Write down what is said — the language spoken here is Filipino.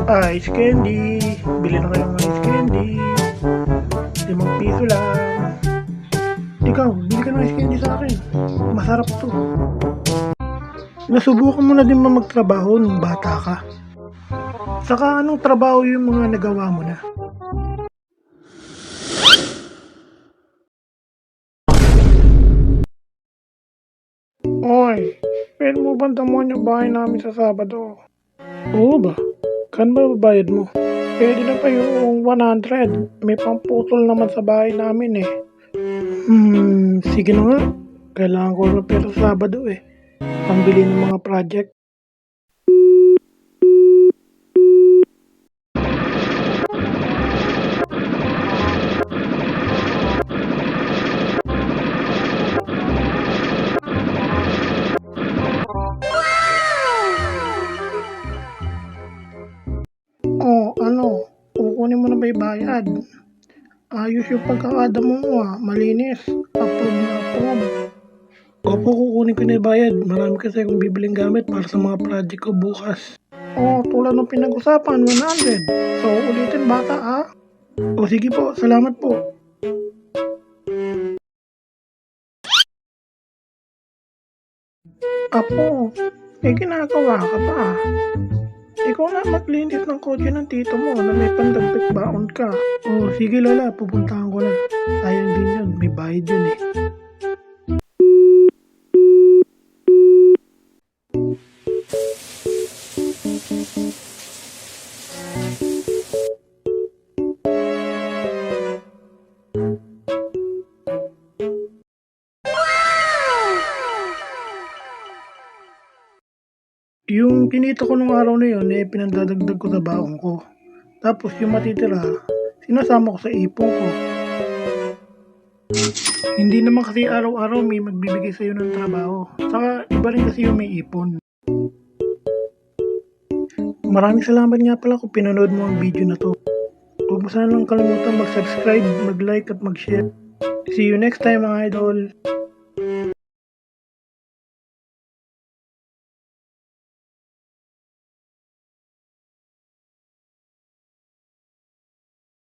Ice candy. Bili na kayo ng ice candy. 5 piso lang. Ikaw, bili ka ng ice candy sa akin. Masarap to. Nasubukan mo na din ba magtrabaho nung bata ka? Saka anong trabaho yung mga nagawa mo na? Oy, pwede mo bang damuhan yung bahay namin sa Sabado? Oo ba? Kan ba babayad mo? Pwede na pa yung 100. May pamputol naman sa bahay namin eh. Sige na nga. Kailangan ko na pera sa Sabado eh. Pambili ng mga project. Oh, ano? Kukunin mo na ba yung bayad? Ayos yung pagkakadamo mo malinis. Approve na approve. Opo, kukunin ko na yung bayad. Marami kasi akong bibiling gamit para sa mga project ko bukas. Oh, tulad ng pinag-usapan, 100. So, ulitin bata O sige po, salamat po. Apo, may ginagawa ka pa. Ikaw na maglinis ng kotse ng tito mo na may pandagpit baon ka. Oh, sige lola, pupuntahan ko na. Sayang din yun, may bayad yun eh. Yung kinita ko nung araw na yun, pinandadagdag ko sa baon ko. Tapos yung matitira, sinasama ko sa ipon ko. Hindi naman kasi araw-araw may magbibigay sa'yo ng trabaho. Saka iba rin kasi yung may ipon. Maraming salamat nga pala kung pinanood mo ang video na to. Huwag mo sana lang kalimutan mag-subscribe, mag-like at mag-share. See you next time mga idol!